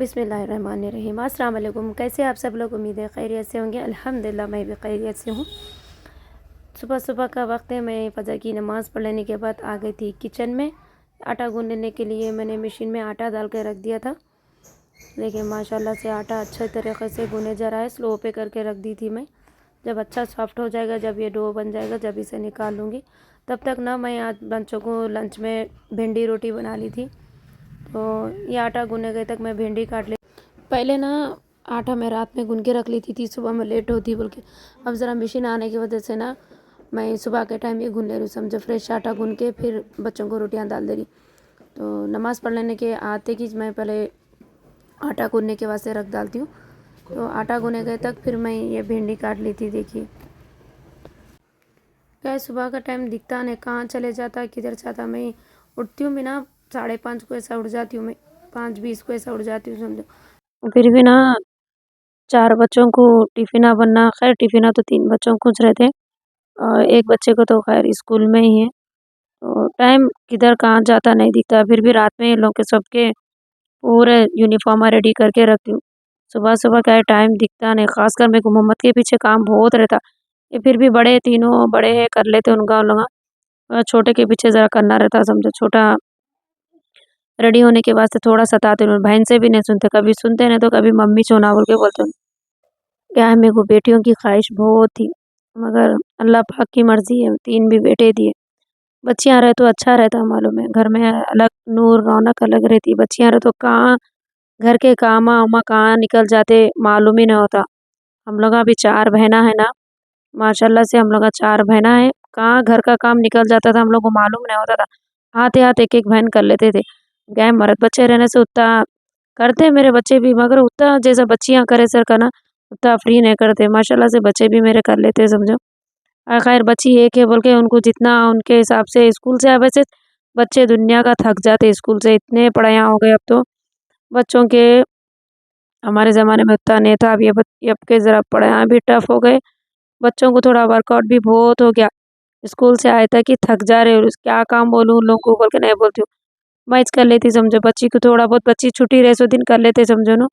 बिस्मिल्लाहिर्रहमानिर्रहीम। अस्सलाम वालेकुम। कैसे आप सब लोग? उम्मीद है खैरियत से होंगे। अल्हम्दुलिल्लाह मैं भी खैरियत से हूँ। सुबह सुबह का वक्त है। मैं फ़जर की नमाज़ पढ़ लेने के बाद आ गई थी किचन में। आटा गूँधने के लिए मैंने मशीन में आटा डाल के रख दिया था। लेकिन माशाल्लाह से आटा अच्छे तरीक़े से गूँधा जा रहा है। स्लो पे करके रख दी थी मैं। जब अच्छा सॉफ्ट हो जाएगा, जब ये डो बन जाएगा, जब इसे निकाल लूँगी। तब तक ना मैं आज बच्चों को लंच में भिंडी रोटी बना ली थी। तो ये आटा गूँधने गए तक मैं भिंडी काट ली। पहले ना आटा मैं रात में गूँध के रख लेती थी, सुबह में लेट होती बोल के। अब ज़रा मशीन आने की वजह से ना मैं सुबह के टाइम ये गूँध ले रही हूँ। समझो फ्रेश आटा गूँध के फिर बच्चों को रोटियां डाल दे रही। तो नमाज़ पढ़ लेने के आते कि मैं पहले आटा गूँधने के वास्ते रख डालती हूँ। तो आटा गूँधने गए तक फिर मैं ये भिंडी काट ली थी। देखिए क्या सुबह का टाइम दिखता नहीं, कहाँ चले जाता किधर जाता। मैं उठती हूँ भी ना 5:30 को ऐसा उठ जाती हूँ मैं, 5:20 को ऐसा उठ जाती हूँ समझो। फिर भी ना 4 बच्चों को टिफ़िना बनना। खैर टिफ़िना तो 3 बच्चों को कुछ रहते और एक बच्चे को तो खैर स्कूल में ही है। तो टाइम किधर कहाँ जाता नहीं दिखता। फिर भी रात में इन लोग के सबके पूरे यूनिफॉर्म रेडी करके रखती हूँ। सुबह सुबह क्या है टाइम दिखता नहीं। खासकर मेरे को मोहम्मद के पीछे काम बहुत रहता। ये फिर भी बड़े तीनों बड़े हैं, कर लेते उनका उन लोग। छोटे के पीछे ज़रा करना रहता समझो। छोटा रेडी होने के वास्ते थोड़ा सताते हैं। बहन से भी नहीं सुनते, कभी सुनते नहीं तो कभी मम्मी चोना बोल के बोलते हैं। क्या है मेरे को बेटियों की ख्वाहिश बहुत थी, मगर अल्लाह पाक की मर्ज़ी है 3 भी बेटे दिए। बच्चियाँ रहे तो अच्छा रहता मालूम है, घर में अलग नूर रौनक अलग रहती। बच्चियाँ रहे तो कहाँ घर के काम वामा कहाँ निकल जाते मालूम ही नहीं होता। हम लोग अभी 4 बहना है ना, माशाल्लाह से हम लोग 4 बहना है। कहाँ घर का काम निकल जाता था हम लोग को मालूम नहीं होता था। हाथ एक एक बहन कर लेते थे। क्या है मर्द बच्चे रहने से उतना करते मेरे बच्चे भी, मगर उतना जैसा बच्चियाँ करे सर का ना उतना फ्री नहीं करते। माशाल्लाह से बच्चे भी मेरे कर लेते समझो। खैर बच्ची एक है बोल के उनको जितना उनके हिसाब से स्कूल से वैसे बच्चे दुनिया का थक जाते स्कूल से। इतने पढ़ाइयाँ हो गए अब तो बच्चों के। हमारे ज़माने में उतना नहीं था। अब के ज़रा पढ़ाइयाँ भी टफ हो गए। बच्चों को थोड़ा वर्कआउट भी बहुत हो गया। स्कूल से आए था कि थक जा रहे हो, क्या काम बोलूँ उन लोगों को बोल के नहीं बोलती हूँ। मैच कर लेती समझो। बच्ची को थोड़ा बहुत, बच्ची छुट्टी रहे सो दिन कर लेते समझो ना।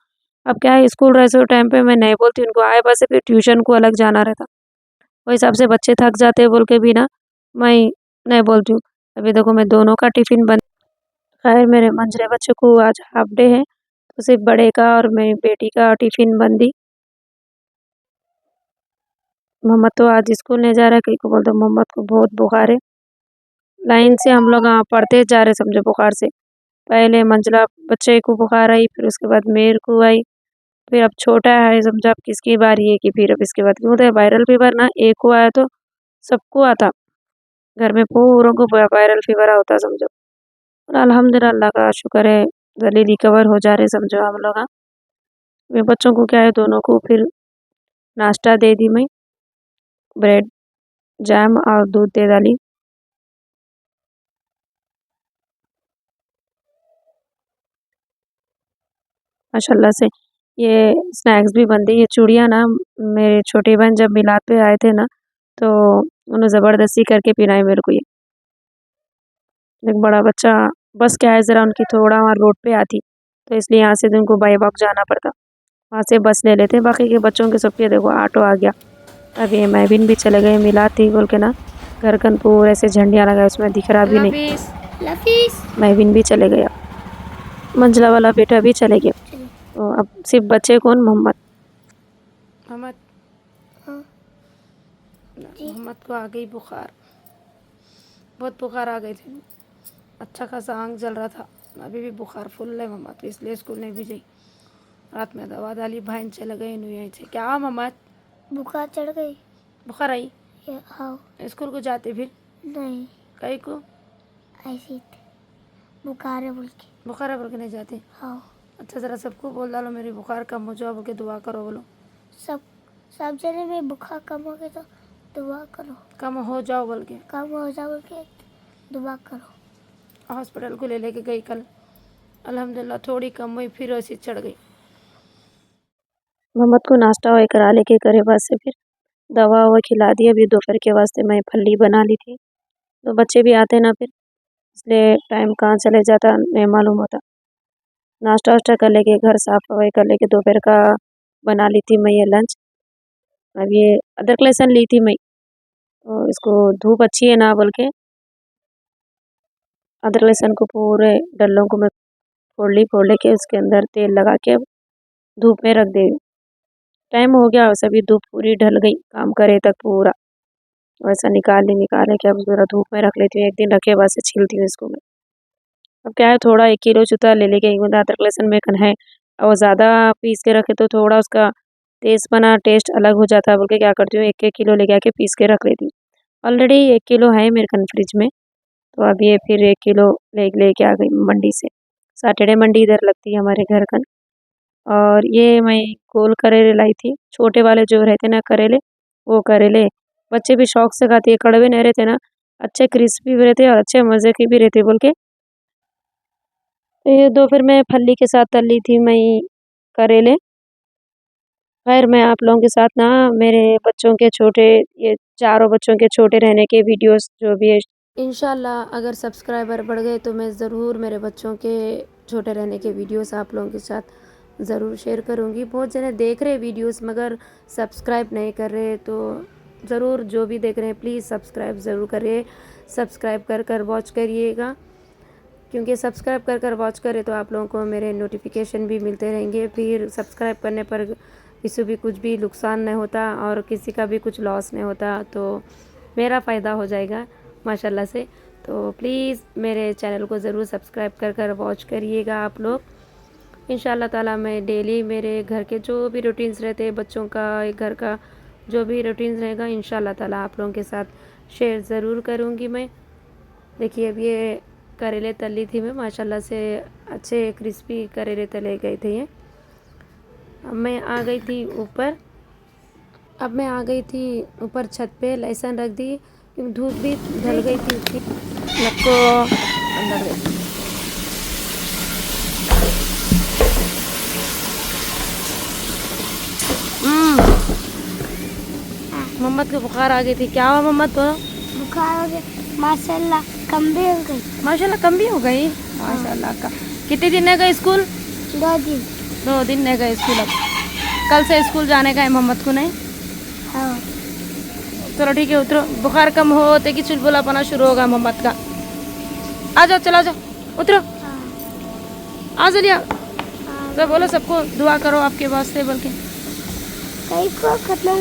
अब क्या है स्कूल रहे सो टाइम पे मैं नहीं बोलती उनको। आए बस फिर ट्यूशन को अलग जाना रहता। वो हिसाब से बच्चे थक जाते बोल के भी ना मैं नहीं बोलती हूँ। अभी देखो मैं दोनों का टिफ़िन बन। खैर मेरे मंझले बच्चे को आज हाफ डे है, तो सिर्फ बड़े का और मेरी बेटी का टिफ़िन बन दी। मोहम्मद तो आज स्कूल नहीं जा रहा है, कहीं को बोलते मोहम्मद को बहुत बुखार है। लाइन से हम लोग पढ़ते जा रहे समझो बुखार से। पहले मंझला बच्चे को बुखार आई, फिर उसके बाद मेरे को आई, फिर अब छोटा है समझो। अब किसकी बारी है कि फिर अब इसके बाद क्यों होता है वायरल फीवर ना। एक को आया तो सबको आता। घर में पूरों को वायरल फीवर होता समझो। और अल्हम्दुलिल्लाह अल्लाह का शुक्र है जल्दी रिकवर हो जा रहे समझो हम लोग। मेरे बच्चों को क्या है दोनों को फिर नाश्ता दे दी मैं, ब्रेड जैम और दूध दे डाली। माशाल्लाह से ये स्नैक्स भी बनती। ये चूड़ियाँ ना मेरे छोटे बहन जब मिलाद पे आए थे ना, तो उन्होंने ज़बरदस्ती करके पिलाई मेरे को ये। एक बड़ा बच्चा बस क्या है ज़रा उनकी थोड़ा वहाँ रोड पे आती, तो इसलिए यहाँ से उनको बाई वॉक जाना पड़ता। वहाँ से बस ले लेते। बाकी के बच्चों के सबके देखो ऑटो आ गया। अब ये महबिन भी चले गए। मिलाद थी बोल के ना घर कन पूरे ऐसे झंडियाँ लगाए, उसमें दिख रहा भी नहीं। महबिन भी चले गया, मंझला वाला बेटा भी चले गया। तो अब सिर्फ बच्चे कौन? मोहम्मद। मोहम्मद मोहम्मद को आ गई बुखार, बहुत बुखार आ गई थी। अच्छा खासा आंख जल रहा था। अभी भी बुखार फुल है मोहम्मद को, इसलिए स्कूल नहीं भी गई। रात में दवा डाली, बहन चले गए नहीं थे। क्या मोहम्मद बुखार चढ़ गई? बुखार आई? हाँ। स्कूल को जाते फिर नहीं, कहीं को ऐसी बुखार है बोल के। बुखार है बोल के नहीं जाते? हाँ। अच्छा ज़रा सबको बोल डालो मेरी बुखार कम हो जाओ बोल के दुआ करो बोलो। सब सब जने में बुखार कम हो गया तो दुआ करो। कम हो जाओ बोल के, कम हो जाओ बोल के दुआ करो। हॉस्पिटल को ले लेके गई कल, अल्हम्दुलिल्लाह थोड़ी कम हुई, फिर ऐसी चढ़ गई। मोहम्मद को नाश्ता वही करा लेके करे बाद से फिर दवा ववा खिला दी। अभी दोपहर के वास्ते मैं फल्ली बना ली थी। तो बच्चे भी आते ना फिर, इसलिए टाइम कहाँ चले जाता नहीं मालूम होता। नाश्ता वाश्ता कर लेके घर साफ सफाई कर लेके दोपहर का बना ली थी मैं ये लंच। अब ये अदरक लहसुन ली थी मैं, तो इसको धूप अच्छी है ना बोल के अदरक लहसुन को पूरे डल्लों को मैं फोड़ के उसके अंदर तेल लगा के अब धूप में रख दे। टाइम हो गया वैसे भी धूप पूरी ढल गई काम करे तक पूरा, वैसा निकाल के अब ज़रा धूप में रख लेती हूँ। एक दिन रखे बाद से छीलती हूँ इसको मैं। अब क्या है थोड़ा 1 किलो जूता ले लेके एक बूंदा अदरक लहसुन में कन है और ज़्यादा पीस के रखे तो थोड़ा उसका तेज़पना टेस्ट अलग हो जाता है बोल के क्या करती हूँ 1-1 किलो लेके आके पीस के रख लेती हूँ। ऑलरेडी 1 किलो है मेरे कन फ्रिज में, तो अब ये फिर 1 किलो लेके आ गई मंडी से। सैटरडे मंडी इधर लगती है हमारे घर कन। और ये मैं गोल करेले लाई थी, छोटे वाले जो रहते ना करेले, वो करेले बच्चे भी शौक से खाते हैं, कड़वे नहीं रहते ना, अच्छे क्रिस्पी भी रहते और अच्छे मज़े के भी रहते बोल के। तो ये दोपहर में फल्ली के साथ तल ली थी मैं करेले। खैर मैं आप लोगों के साथ ना मेरे बच्चों के छोटे, ये चारों बच्चों के छोटे रहने के वीडियोस जो भी है इंशाल्लाह अगर सब्सक्राइबर बढ़ गए तो मैं ज़रूर मेरे बच्चों के छोटे रहने के वीडियोस आप लोगों के साथ ज़रूर शेयर करूँगी। बहुत जने देख रहे वीडियोस मगर सब्सक्राइब नहीं कर रहे, तो ज़रूर जो भी देख रहे हैं प्लीज़ सब्सक्राइब ज़रूर करिए। सब्सक्राइब कर वॉच करिएगा, क्योंकि सब्सक्राइब कर वॉच करें तो आप लोगों को मेरे नोटिफिकेशन भी मिलते रहेंगे। फिर सब्सक्राइब करने पर किसी भी कुछ भी नुकसान नहीं होता और किसी का भी कुछ लॉस नहीं होता, तो मेरा फ़ायदा हो जाएगा माशाल्लाह से। तो प्लीज़ मेरे चैनल को ज़रूर सब्सक्राइब कर वॉच करिएगा आप लोग। इंशाल्लाह ताला मैं डेली मेरे घर के जो भी रूटीन्स रहते हैं, बच्चों का, घर का जो भी रूटीन्स रहेगा इंशाल्लाह ताला आप लोगों के साथ शेयर ज़रूर करूँगी मैं। देखिए अब ये करेले तली थी मैं माशाल्लाह से, अच्छे क्रिस्पी करेले तले गए थे ये। अब मैं आ गई ऊपर छत पे, लहसुन रख दी क्योंकि धूप भी ढल गई थी उसकी, लगको अंदर गई। मोहम्मद को बुखार आ गई थी। क्या हुआ मोहम्मद को? बुखार हो गया माशाल्लाह, कम भी हो गई। माशाल्लाह कम भी हो गई माशाल्लाह का। कितने दिन नहीं गए स्कूल? 2 दिन नहीं गए स्कूल। अब कल से स्कूल जाने का है मोहम्मद को नहीं? हाँ। चलो ठीक है उतरो, बुखार कम होते कि चुलबुलापना शुरू होगा मोहम्मद का। आ जाओ चला जाओ उतरो, आ जलिया। तो बोलो सबको दुआ करो आपके वास्ते बोल के। कहीं को खत्म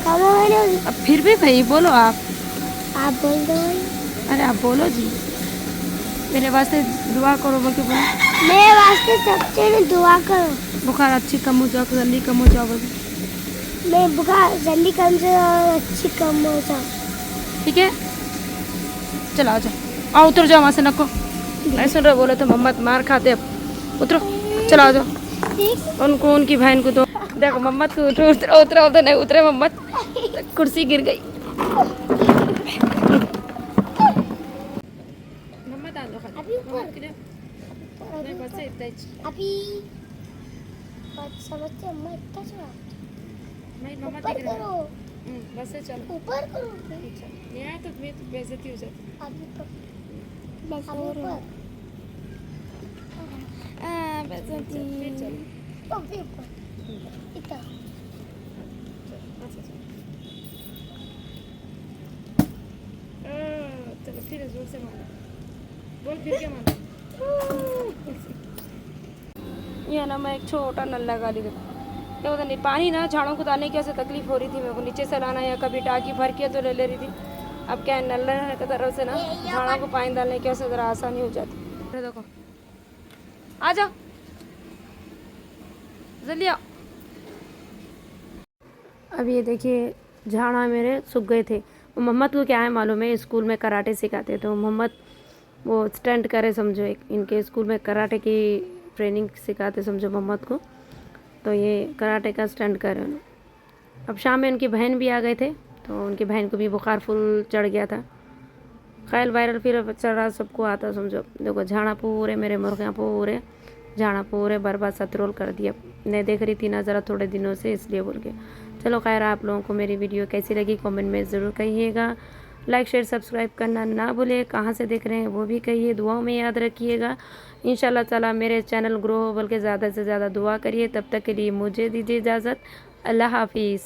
कम हो गई। अब फिर भी भाई बोलो आप बोल दो। अरे आप बोलो जी, मेरे वास्ते दुआ करो बोल के बोलो। मेरे वास्ते सबसे दुआ करो, बुखार अच्छी कम हो जाओ, जल्दी कम हो जाओ बोल के। मैं बुखार जल्दी कम से और अच्छी कम हो जाओ। ठीक है चलो आ जाओ, आओ उतर जाओ वहाँ से। नको नहीं सुन रहे, बोले तो मोहम्मद मार खाते। अब उतरो चलो आ जाओ। उनको उनकी बहन को तो देखो मोहम्मद को उतरा उधर नहीं उतरे मोहम्मद, कुर्सी गिर गई। मोहम्मद आ जाओ अभी ऊपर नहीं बस इतना ही। अभी बात समझते अम्मा इतना चला नहीं मोहम्मद ऊपर दिख रहा करो, है। बस से चलो ऊपर करो। नहीं आया तो मैं बेइज्जती हो जाती। अभी बस अभी और ऊपर बेइज्जती फिर चलो। अभी ऊपर इतना। चलो फिर जोर से मारो, बोल फिर क्या मारो। ये ना मैं एक छोटा नल लगा ली, तो नहीं पानी ना झाड़ों को डालने की ऐसे तकलीफ हो रही थी मेरे को, नीचे से लाना या कभी टाकी भर के तो ले रही थी। अब क्या है नल रहने की तरफ से ना झाड़ों को पानी डालने की ऐसे ज़रा आसानी हो जाती। देखो आ जाओ जल्दी आओ। अब ये देखिए झाड़ा मेरे सूख गए थे। मोहम्मद को क्या है मालूम है, स्कूल में कराटे सिखाते तो मोहम्मद वो स्टंट करे समझो, एक इनके स्कूल में कराटे की ट्रेनिंग सिखाते समझो मोहम्मद को, तो ये कराटे का स्टंट करे उन्होंने। अब शाम में उनकी बहन भी आ गए थे, तो उनकी बहन को भी बुखार फुल चढ़ गया था। खैर वायरल फिर चढ़ा, सबको आता समझो। देखो झाड़ा पूरे मेरे मुर्गियाँ पूरे झाड़ा पूरे बर्बाद सतरोल कर दिया। नहीं देख रही थी ना ज़रा थोड़े दिनों से, इसलिए बोल के। चलो खैर आप लोगों को मेरी वीडियो कैसी लगी कमेंट में ज़रूर कहिएगा। लाइक शेयर सब्सक्राइब करना ना भूलिए। कहाँ से देख रहे हैं वो भी कहिए, दुआओं में याद रखिएगा। इंशाल्लाह ताला मेरे चैनल ग्रो हो, बल्कि ज़्यादा से ज़्यादा दुआ करिए। तब तक के लिए मुझे दीजिए इजाज़त। अल्लाह हाफिज़।